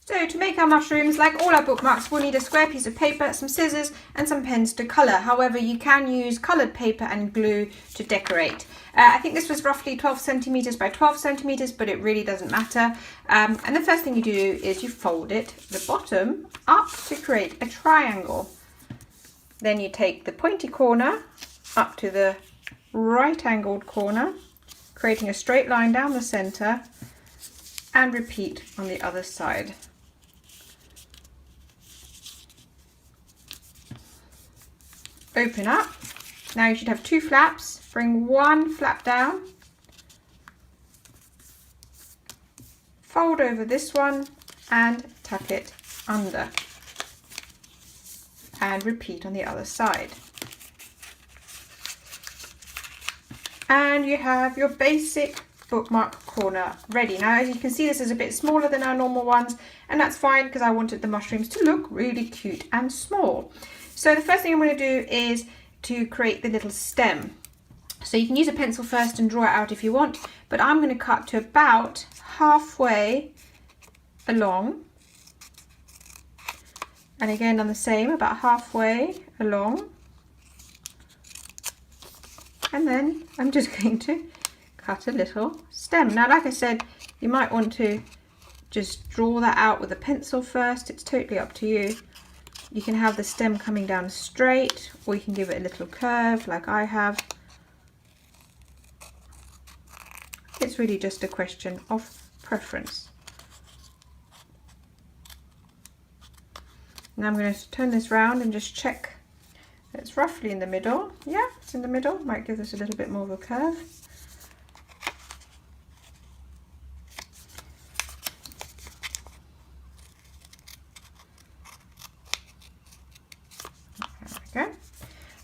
So to make our mushrooms, like all our bookmarks, we'll need a square piece of paper, some scissors and some pens to colour. However, you can use coloured paper and glue to decorate. I think this was roughly 12 centimetres by 12 centimetres, but it really doesn't matter. And the first thing you do is you fold it, the bottom up to create a triangle. Then you take the pointy corner up to the right angled corner, creating a straight line down the centre, and repeat on the other side. Open up. Now you should have two flaps. Bring one flap down, fold over this one and tuck it under, and repeat on the other side. And you have your basic bookmark corner ready. Now, as you can see, this is a bit smaller than our normal ones, and that's fine because I wanted the mushrooms to look really cute and small. So the first thing I'm going to do is to create the little stem. So you can use a pencil first and draw it out if you want, but I'm going to cut to about halfway along, and again on the same, about halfway along, and then I'm just going to cut a little stem. Now, like I said, you might want to just draw that out with a pencil first. It's totally up to you. You can have the stem coming down straight, or you can give it a little curve like I have. It's really just a question of preference. Now I'm going to turn this round and just check that it's roughly in the middle. Yeah, it's in the middle. Might give this a little bit more of a curve. There we go.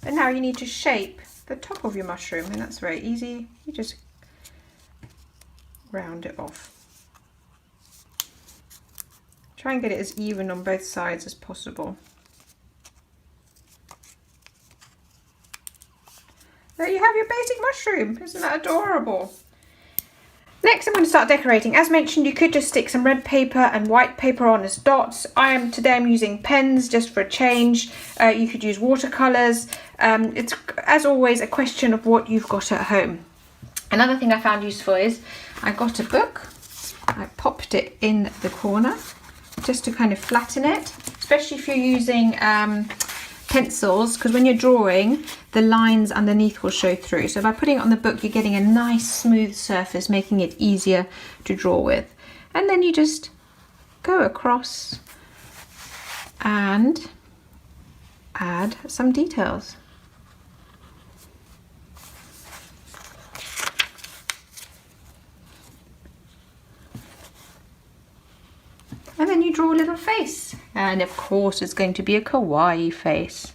And now you need to shape the top of your mushroom, and that's very easy. You just round it off. Try and get it as even on both sides as possible. There you have your basic mushroom. Isn't that adorable? Next, I'm going to start decorating. As mentioned, you could just stick some red paper and white paper on as dots. Today I'm using pens just for a change. You could use watercolours. It's, as always, a question of what you've got at home. Another thing I found useful is I got a book. I popped it in the corner just to kind of flatten it, especially if you're using pencils, because when you're drawing, the lines underneath will show through. So by putting it on the book, you're getting a nice smooth surface, making it easier to draw with. And then you just go across and add some details. And then you draw a little face. And of course it's going to be a kawaii face.